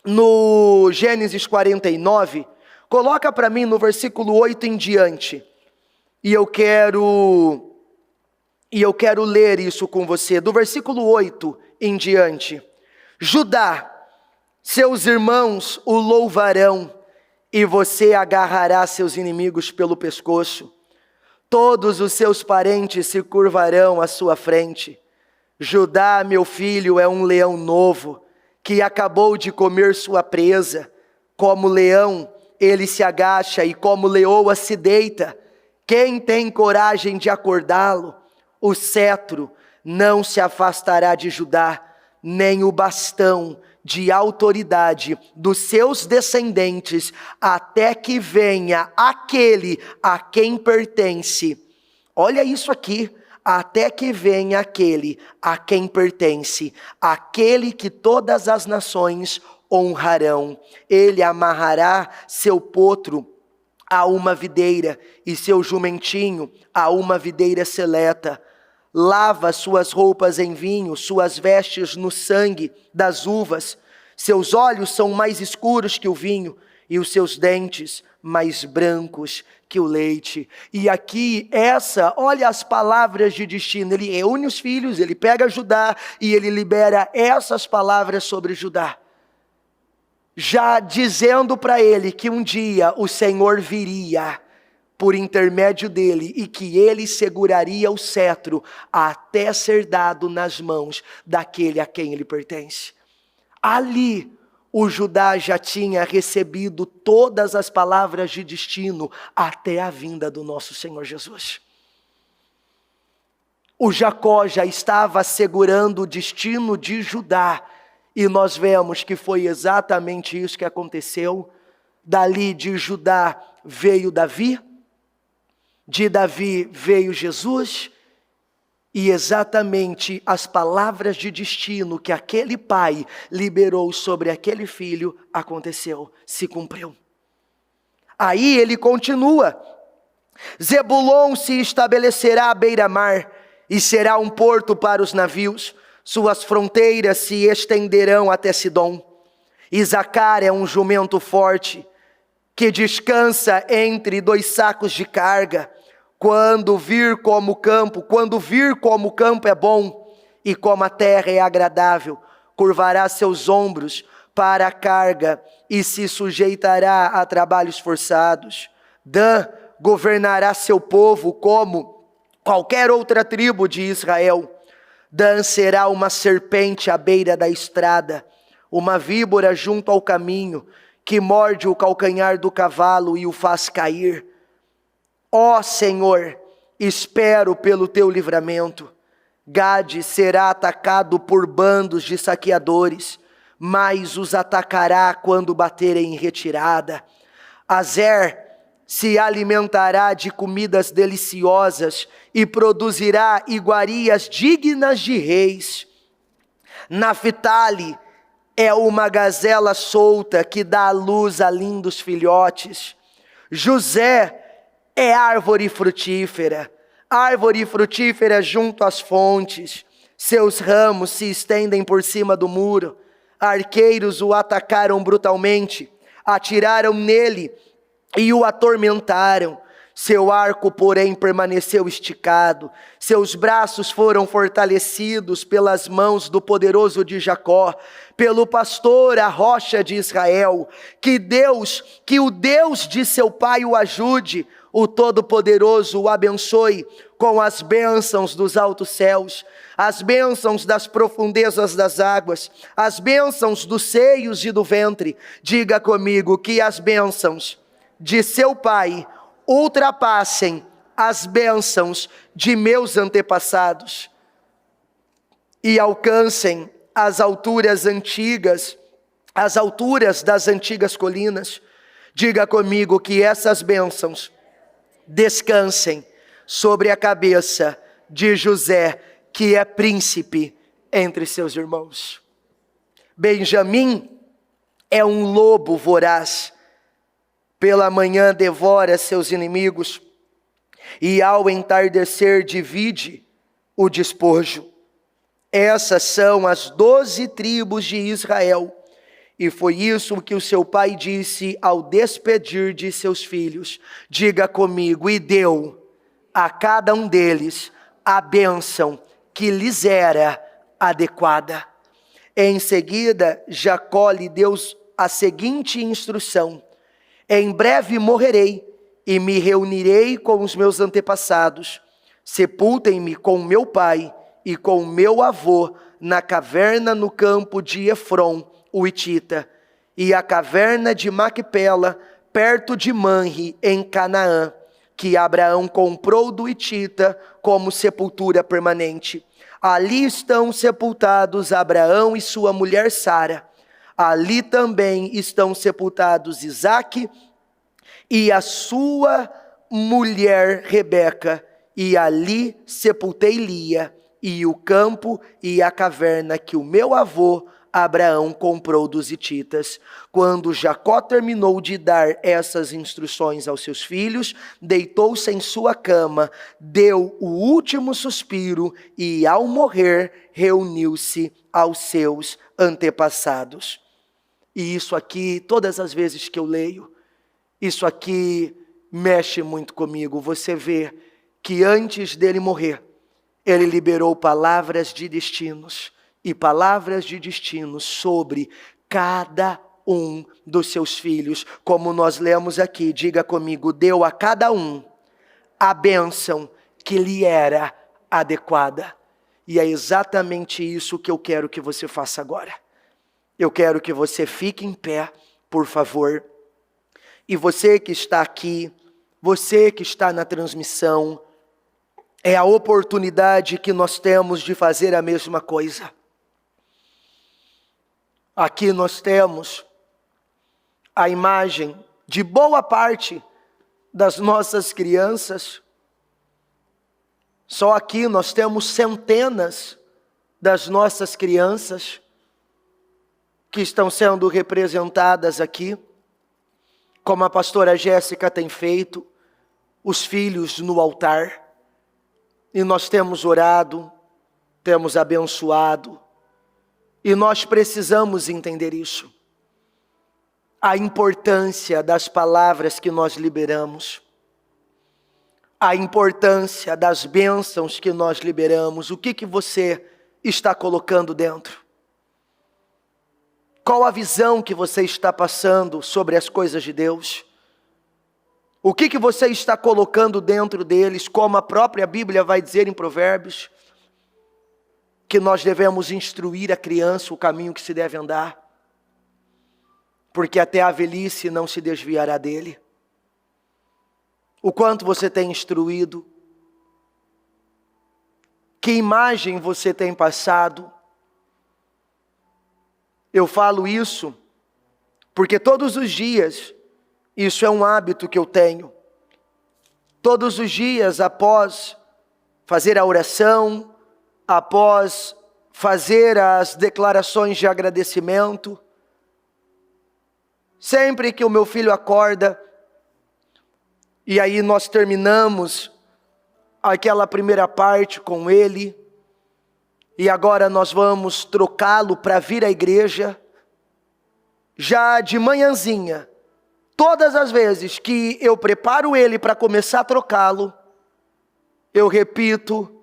no Gênesis 49, coloca para mim no versículo 8 em diante, e eu quero ler isso com você, do versículo 8 em diante. Judá, seus irmãos o louvarão, e você agarrará seus inimigos pelo pescoço. Todos os seus parentes se curvarão à sua frente. Judá, meu filho, é um leão novo, que acabou de comer sua presa. Como leão, ele se agacha, e como leoa se deita. Quem tem coragem de acordá-lo? O cetro não se afastará de Judá, nem o bastão de autoridade dos seus descendentes, até que venha aquele a quem pertence. Olha isso aqui, até que venha aquele a quem pertence, aquele que todas as nações honrarão. Ele amarrará seu potro a uma videira e seu jumentinho a uma videira seleta. Lava suas roupas em vinho, suas vestes no sangue das uvas. Seus olhos são mais escuros que o vinho, e os seus dentes mais brancos que o leite. E aqui olha as palavras de destino. Ele reúne os filhos, ele pega Judá e ele libera essas palavras sobre Judá, já dizendo para ele que um dia o Senhor viria por intermédio dele, e que ele seguraria o cetro até ser dado nas mãos daquele a quem ele pertence. Ali, o Judá já tinha recebido todas as palavras de destino até a vinda do nosso Senhor Jesus. O Jacó já estava assegurando o destino de Judá, e nós vemos que foi exatamente isso que aconteceu. Dali de Judá veio Davi, de Davi veio Jesus, e exatamente as palavras de destino que aquele pai liberou sobre aquele filho aconteceu, se cumpriu. Aí ele continua: Zebulon se estabelecerá à beira-mar e será um porto para os navios, suas fronteiras se estenderão até Sidom. Isacar é um jumento forte, que descansa entre dois sacos de carga. Quando vir como o campo é bom, e como a terra é agradável, curvará seus ombros para a carga, e se sujeitará a trabalhos forçados. Dan governará seu povo como qualquer outra tribo de Israel. Dan será uma serpente à beira da estrada, uma víbora junto ao caminho, que morde o calcanhar do cavalo e o faz cair. Ó Senhor, espero pelo teu livramento. Gade será atacado por bandos de saqueadores, mas os atacará quando baterem em retirada. Azer se alimentará de comidas deliciosas e produzirá iguarias dignas de reis. Naphtali é uma gazela solta que dá à luz a lindos filhotes. José é árvore frutífera junto às fontes. Seus ramos se estendem por cima do muro. Arqueiros o atacaram brutalmente, atiraram nele e o atormentaram. Seu arco, porém, permaneceu esticado. Seus braços foram fortalecidos pelas mãos do poderoso de Jacó, pelo pastor, a rocha de Israel. Que o Deus de seu pai o ajude, o Todo-Poderoso o abençoe com as bênçãos dos altos céus, as bênçãos das profundezas das águas, as bênçãos dos seios e do ventre. Diga comigo que as bênçãos de seu pai ultrapassem as bênçãos de meus antepassados e alcancem as alturas antigas, as alturas das antigas colinas. Diga comigo que essas bênçãos descansem sobre a cabeça de José, que é príncipe entre seus irmãos. Benjamim é um lobo voraz. Pela manhã devora seus inimigos, e ao entardecer divide o despojo. Essas são as 12 tribos de Israel. E foi isso que o seu pai disse ao despedir de seus filhos. Diga comigo: e deu a cada um deles a bênção que lhes era adequada. Em seguida, Jacó lhe deu a seguinte instrução: em breve morrerei e me reunirei com os meus antepassados. Sepultem-me com meu pai e com meu avô na caverna no campo de Efron, o Hitita, e a caverna de Macpela, perto de Manre, em Canaã, que Abraão comprou do Hitita como sepultura permanente. Ali estão sepultados Abraão e sua mulher Sara. Ali também estão sepultados Isaque e a sua mulher Rebeca. E ali sepultei Lia, e o campo e a caverna que o meu avô Abraão comprou dos hititas. Quando Jacó terminou de dar essas instruções aos seus filhos, deitou-se em sua cama, deu o último suspiro e, ao morrer, reuniu-se aos seus antepassados. E isso aqui, todas as vezes que eu leio, isso aqui mexe muito comigo. Você vê que antes dele morrer, ele liberou palavras de destinos e palavras de destino sobre cada um dos seus filhos. Como nós lemos aqui, diga comigo: deu a cada um a bênção que lhe era adequada. E é exatamente isso que eu quero que você faça agora. Eu quero que você fique em pé, por favor. E você que está aqui, você que está na transmissão, é a oportunidade que nós temos de fazer a mesma coisa. Aqui nós temos a imagem de boa parte das nossas crianças. Só aqui nós temos centenas das nossas crianças que estão sendo representadas aqui, como a pastora Jéssica tem feito, os filhos no altar. E nós temos orado, temos abençoado, e nós precisamos entender isso. A importância das palavras que nós liberamos, a importância das bênçãos que nós liberamos. O que você está colocando dentro? Qual a visão que você está passando sobre as coisas de Deus? O que você está colocando dentro deles, como a própria Bíblia vai dizer em Provérbios, que nós devemos instruir a criança o caminho que se deve andar, porque até a velhice não se desviará dele. O quanto você tem instruído, que imagem você tem passado. Eu falo isso porque todos os dias, isso é um hábito que eu tenho. Todos os dias, após fazer a oração, após fazer as declarações de agradecimento, sempre que o meu filho acorda, e aí nós terminamos aquela primeira parte com ele, e agora nós vamos trocá-lo para vir à igreja, já de manhãzinha. Todas as vezes que eu preparo ele para começar a trocá-lo, eu repito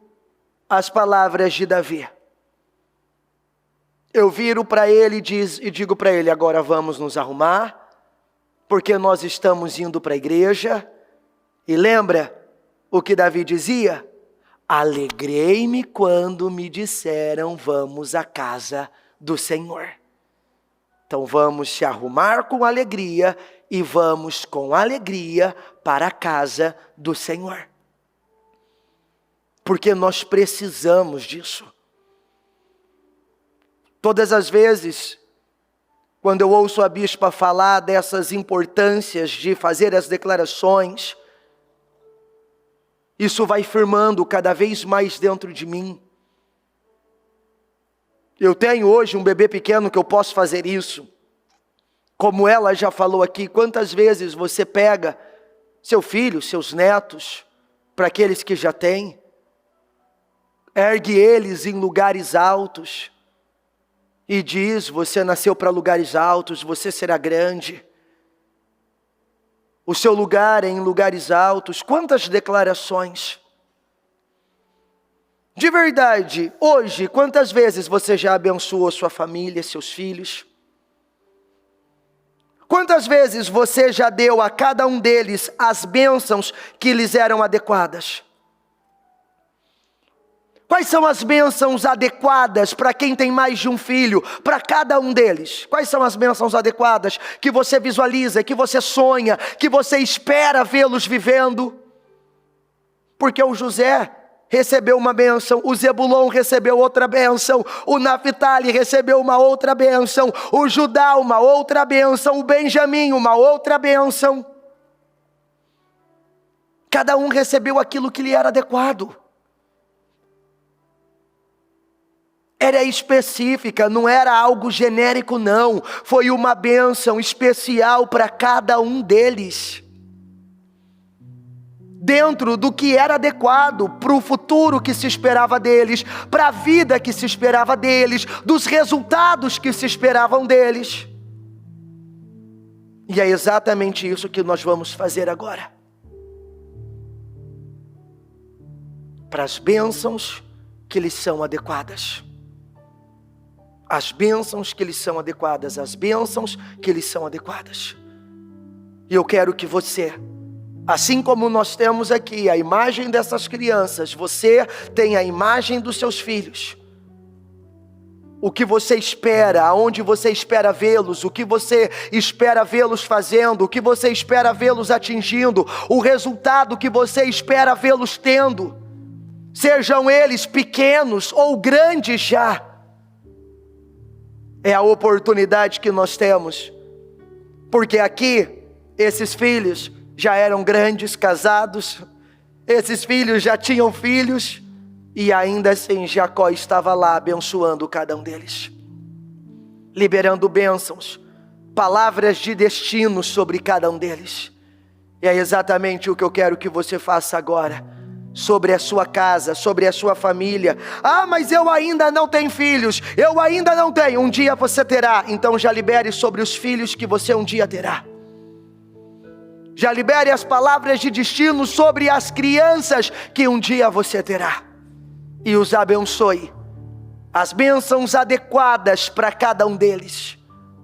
as palavras de Davi. Eu viro para ele e digo para ele: agora vamos nos arrumar, porque nós estamos indo para a igreja. E lembra o que Davi dizia? Alegrei-me quando me disseram: vamos à casa do Senhor. Então vamos se arrumar com alegria e vamos com alegria para a casa do Senhor. Porque nós precisamos disso. Todas as vezes, quando eu ouço a bispa falar dessas importâncias de fazer as declarações, isso vai firmando cada vez mais dentro de mim. Eu tenho hoje um bebê pequeno que eu posso fazer isso. Como ela já falou aqui, quantas vezes você pega seu filho, seus netos, para aqueles que já têm, ergue eles em lugares altos e diz: você nasceu para lugares altos, você será grande. O seu lugar é em lugares altos. Quantas declarações. De verdade, hoje, quantas vezes você já abençoou sua família, seus filhos? Quantas vezes você já deu a cada um deles as bênçãos que lhes eram adequadas? Quais são as bênçãos adequadas para quem tem mais de um filho, para cada um deles? Quais são as bênçãos adequadas que você visualiza, que você sonha, que você espera vê-los vivendo? Porque o José recebeu uma bênção, o Zebulon recebeu outra bênção, o Naphtali recebeu uma outra bênção, o Judá uma outra bênção, o Benjamim uma outra bênção. Cada um recebeu aquilo que lhe era adequado. Era específica, não era algo genérico não, foi uma bênção especial para cada um deles. Dentro do que era adequado para o futuro que se esperava deles, para a vida que se esperava deles, dos resultados que se esperavam deles. E é exatamente isso que nós vamos fazer agora. Para as bênçãos que lhes são adequadas. As bênçãos que lhes são adequadas, as bênçãos que lhes são adequadas. E eu quero que você, assim como nós temos aqui a imagem dessas crianças, você tem a imagem dos seus filhos. O que você espera, aonde você espera vê-los, o que você espera vê-los fazendo, o que você espera vê-los atingindo, o resultado que você espera vê-los tendo, sejam eles pequenos ou grandes já. É a oportunidade que nós temos, porque aqui, esses filhos já eram grandes, casados, esses filhos já tinham filhos, e ainda assim Jacó estava lá abençoando cada um deles, liberando bênçãos, palavras de destino sobre cada um deles. E é exatamente o que eu quero que você faça agora, sobre a sua casa, sobre a sua família. Ah, mas eu ainda não tenho filhos, eu ainda não tenho. Um dia você terá, então já libere sobre os filhos que você um dia terá. Já libere as palavras de destino sobre as crianças que um dia você terá. E os abençoe. As bênçãos adequadas para cada um deles.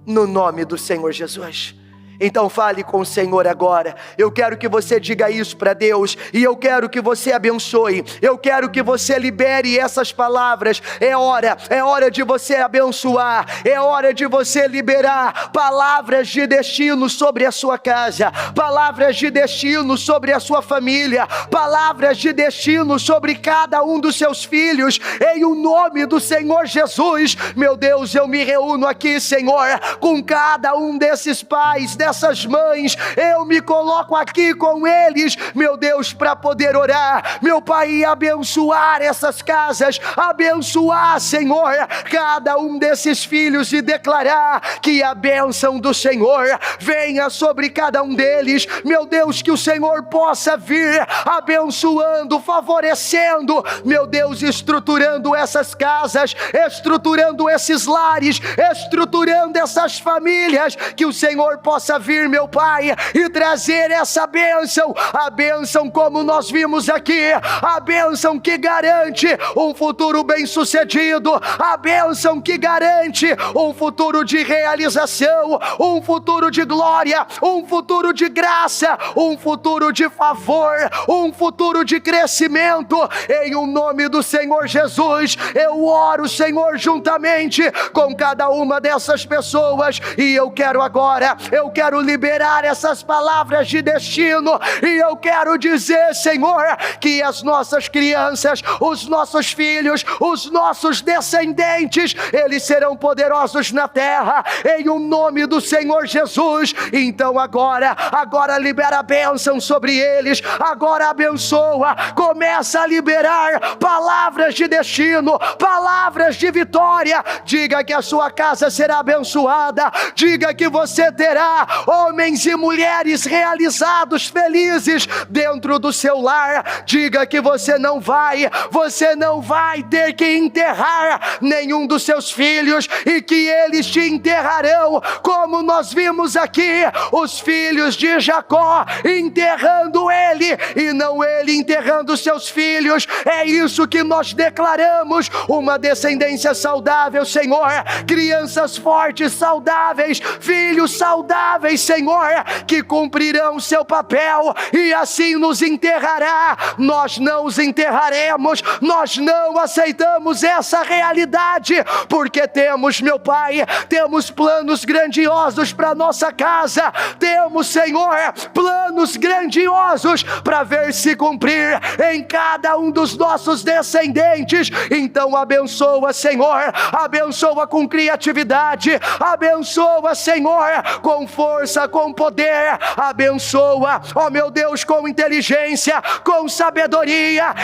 No nome do Senhor Jesus. Então fale com o Senhor agora. Eu quero que você diga isso para Deus. E eu quero que você abençoe. Eu quero que você libere essas palavras. É hora de você abençoar. É hora de você liberar palavras de destino sobre a sua casa. Palavras de destino sobre a sua família. Palavras de destino sobre cada um dos seus filhos. Em o nome do Senhor Jesus. Meu Deus, eu me reúno aqui, Senhor, com cada um desses pais, dessas mães, eu me coloco aqui com eles, meu Deus, para poder orar, meu Pai, e abençoar essas casas, abençoar, Senhor, cada um desses filhos e declarar que a bênção do Senhor venha sobre cada um deles, meu Deus, que o Senhor possa vir abençoando, favorecendo, meu Deus, estruturando essas casas, estruturando esses lares, estruturando essas famílias, que o Senhor possa vir, meu Pai, e trazer essa bênção, a bênção como nós vimos aqui, a bênção que garante um futuro bem sucedido, a bênção que garante um futuro de realização, um futuro de glória, um futuro de graça, um futuro de favor, um futuro de crescimento, em o nome do Senhor Jesus. Eu oro, Senhor, juntamente com cada uma dessas pessoas, e eu quero agora quero liberar essas palavras de destino, e eu quero dizer, Senhor, que as nossas crianças, os nossos filhos, os nossos descendentes, eles serão poderosos na terra, em o nome do Senhor Jesus. Então agora libera a bênção sobre eles, agora abençoa, começa a liberar palavras de destino, palavras de vitória. Diga que a sua casa será abençoada, diga que você terá homens e mulheres realizados, felizes dentro do seu lar. Diga que você não vai ter que enterrar nenhum dos seus filhos, e que eles te enterrarão, como nós vimos aqui, os filhos de Jacó enterrando ele, e não ele enterrando seus filhos. É isso que nós declaramos, uma descendência saudável, Senhor, crianças fortes, saudáveis, filhos saudáveis, Senhor, que cumprirão seu papel, e assim nos enterrará. Nós não os enterraremos, nós não aceitamos essa realidade, porque temos, meu Pai, temos planos grandiosos para nossa casa, temos, Senhor, planos grandiosos para ver se cumprir em cada um dos nossos descendentes. Então abençoa, Senhor, abençoa com criatividade, abençoa, Senhor, com força, com poder, abençoa, ó meu Deus, com inteligência, com sabedoria.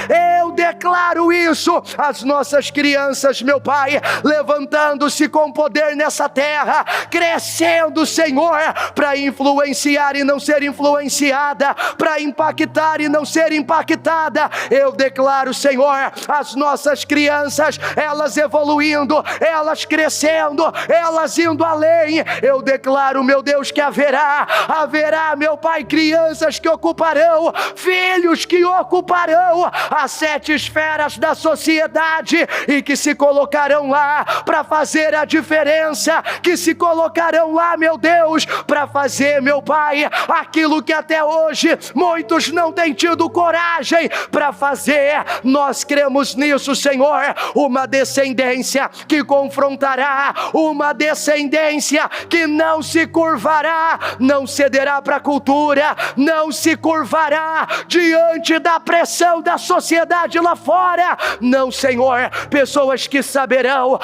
Eu declaro isso, as nossas crianças, meu Pai, levantando-se com poder nessa terra, crescendo, Senhor, para influenciar e não ser influenciada, para impactar e não ser impactada. Eu declaro, Senhor, as nossas crianças, elas evoluindo, elas crescendo, elas indo além. Eu declaro, meu Deus, que haverá, meu Pai, crianças que ocuparão, filhos que ocuparão as 7 esferas da sociedade, e que se colocarão lá para fazer a diferença, que se colocarão lá, meu Deus, para fazer, meu Pai, aquilo que até hoje muitos não têm tido coragem para fazer. Nós cremos nisso, Senhor, uma descendência que confrontará, uma descendência que não se curvará, não cederá para a cultura, não se curvará diante da pressão da sociedade lá fora. Não, Senhor, pessoas que saberão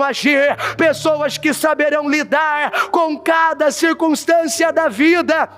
agir, pessoas que saberão lidar com cada circunstância da vida,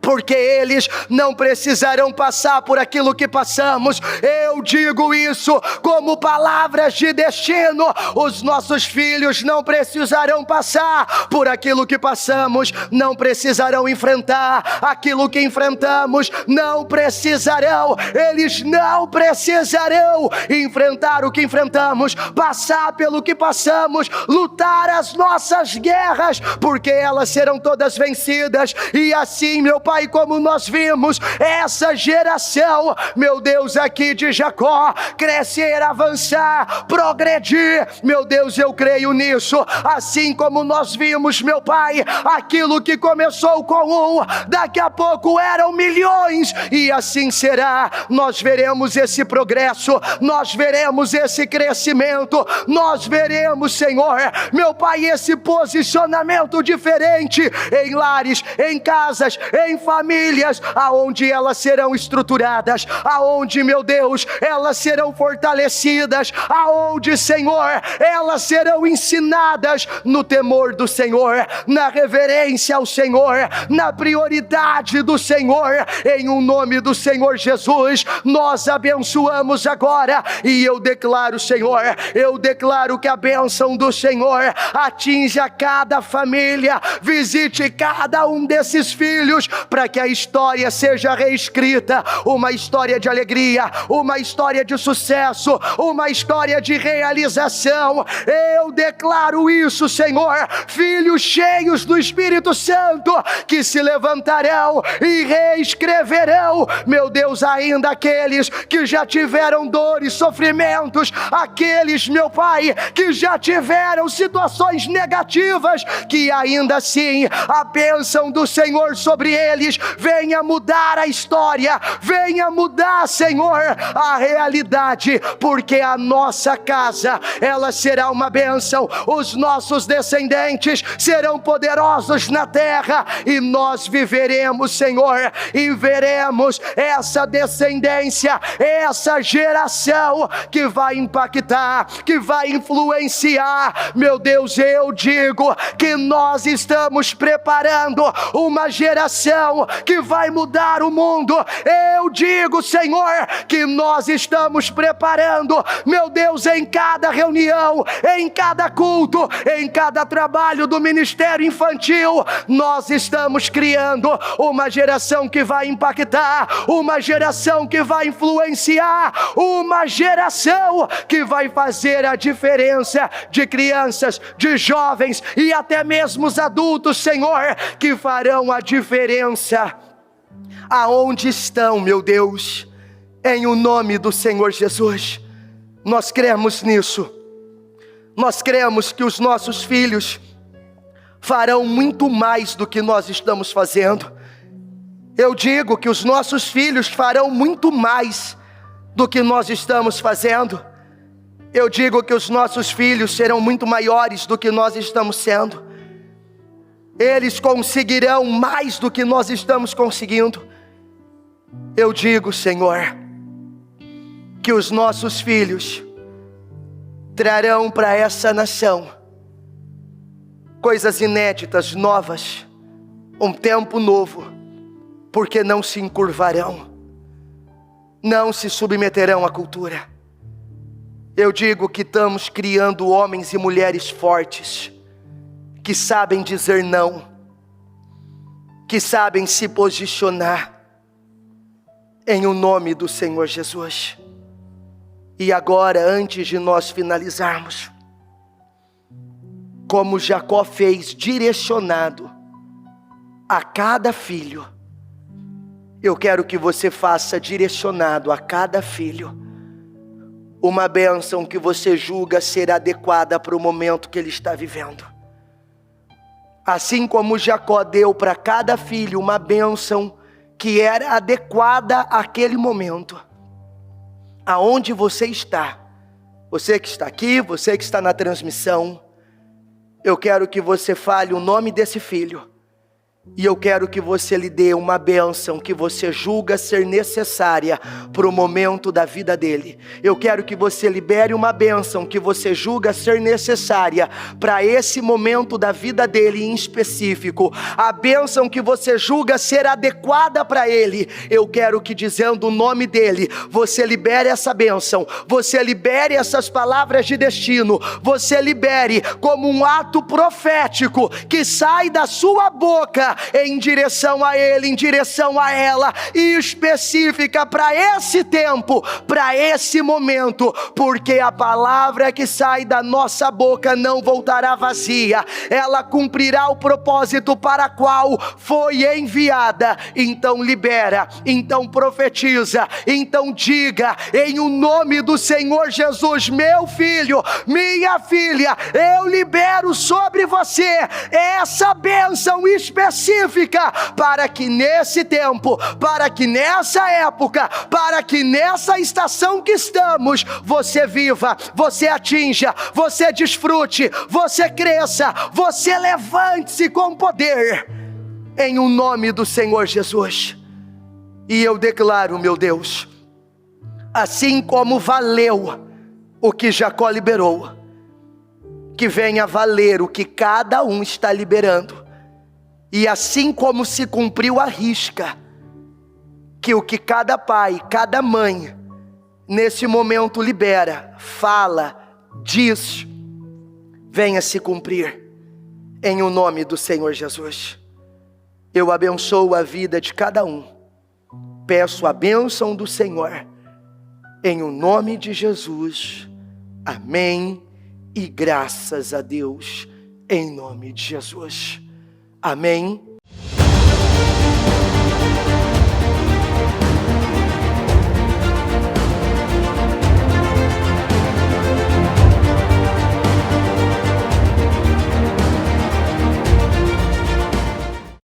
porque eles não precisarão passar por aquilo que passamos. Eu digo isso como palavras de destino. Os nossos filhos não precisarão passar por aquilo que passamos, não precisarão enfrentar aquilo que enfrentamos, não precisarão, eles não precisarão enfrentar o que enfrentamos, passar pelo que passamos, lutar as nossas guerras, porque elas serão todas vencidas. E assim, meu Pai, como nós vimos essa geração, meu Deus, aqui de Jacó, crescer, avançar, progredir, meu Deus, eu creio nisso. Assim como nós vimos, meu Pai, aquilo que começou com um, daqui a pouco eram milhões, e assim será. Nós veremos esse progresso, nós veremos esse crescimento, nós veremos, Senhor, meu Pai, esse posicionamento diferente em lares, em casas, em famílias, aonde elas serão estruturadas, aonde, meu Deus, elas serão fortalecidas, aonde, Senhor, elas serão ensinadas no temor do Senhor, na reverência ao Senhor, na prioridade do Senhor. Em o nome do Senhor Jesus, nós abençoamos agora, e eu declaro, Senhor, eu declaro que a bênção do Senhor atinja cada família, visite cada um desses filhos, para que a história seja reescrita, uma história de alegria, uma história de sucesso, uma história de realização. Eu declaro isso, Senhor, filhos cheios do Espírito Santo, que se levantarão e reescreverão, meu Deus, ainda aqueles que já tiveram dores, sofrimentos, aqueles, meu Pai, que já tiveram situações negativas, que ainda assim a bênção do Senhor sobre eles deles. Venha mudar a história, venha mudar, Senhor, a realidade, porque a nossa casa, ela será uma bênção. Os nossos descendentes serão poderosos na terra, e nós viveremos, Senhor, e veremos essa descendência, essa geração que vai impactar, que vai influenciar. Meu Deus, eu digo que nós estamos preparando uma geração que vai mudar o mundo. Eu digo, Senhor, que nós estamos preparando, meu Deus, em cada reunião, em cada culto, em cada trabalho do ministério infantil, nós estamos criando uma geração que vai impactar, uma geração que vai influenciar, uma geração que vai fazer a diferença, de crianças, de jovens e até mesmo os adultos, Senhor, que farão a diferença aonde estão, meu Deus, em o nome do Senhor Jesus. Nós cremos nisso. Nós cremos que os nossos filhos farão muito mais do que nós estamos fazendo. Eu digo que os nossos filhos farão muito mais do que nós estamos fazendo. Eu digo que os nossos filhos serão muito maiores do que nós estamos sendo. Eles conseguirão mais do que nós estamos conseguindo. Eu digo, Senhor, que os nossos filhos trarão para essa nação coisas inéditas, novas, um tempo novo, porque não se encurvarão, não se submeterão à cultura. Eu digo que estamos criando homens e mulheres fortes, que sabem dizer não, que sabem se posicionar, em o nome do Senhor Jesus. E agora, antes de nós finalizarmos, como Jacó fez, direcionado a cada filho, eu quero que você faça direcionado a cada filho uma bênção que você julga ser adequada para o momento que ele está vivendo. Assim como Jacó deu para cada filho uma bênção que era adequada àquele momento. Aonde você está, você que está aqui, você que está na transmissão, eu quero que você fale o nome desse filho, e eu quero que você lhe dê uma bênção que você julga ser necessária para o momento da vida dele. Eu quero que você libere uma bênção que você julga ser necessária para esse momento da vida dele em específico. A bênção que você julga ser adequada para ele. Eu quero que, dizendo o nome dele, você libere essa bênção, você libere essas palavras de destino, você libere como um ato profético que sai da sua boca em direção a ele, em direção a ela, e específica para esse tempo, para esse momento, porque a palavra que sai da nossa boca não voltará vazia, ela cumprirá o propósito para qual foi enviada. Então libera, então profetiza, então diga em o nome do Senhor Jesus: meu filho, minha filha, eu libero sobre você essa bênção específica, para que nesse tempo, para que nessa época, para que nessa estação que estamos, você viva, você atinja, você desfrute, você cresça, você levante-se com poder, em o nome do Senhor Jesus. E eu declaro, meu Deus, assim como valeu o que Jacó liberou, que venha valer o que cada um está liberando. E assim como se cumpriu a risca, que o que cada pai, cada mãe, nesse momento libera, fala, diz, venha se cumprir, em o nome do Senhor Jesus. Eu abençoo a vida de cada um, peço a bênção do Senhor, em o nome de Jesus, amém, e graças a Deus, em nome de Jesus. Amém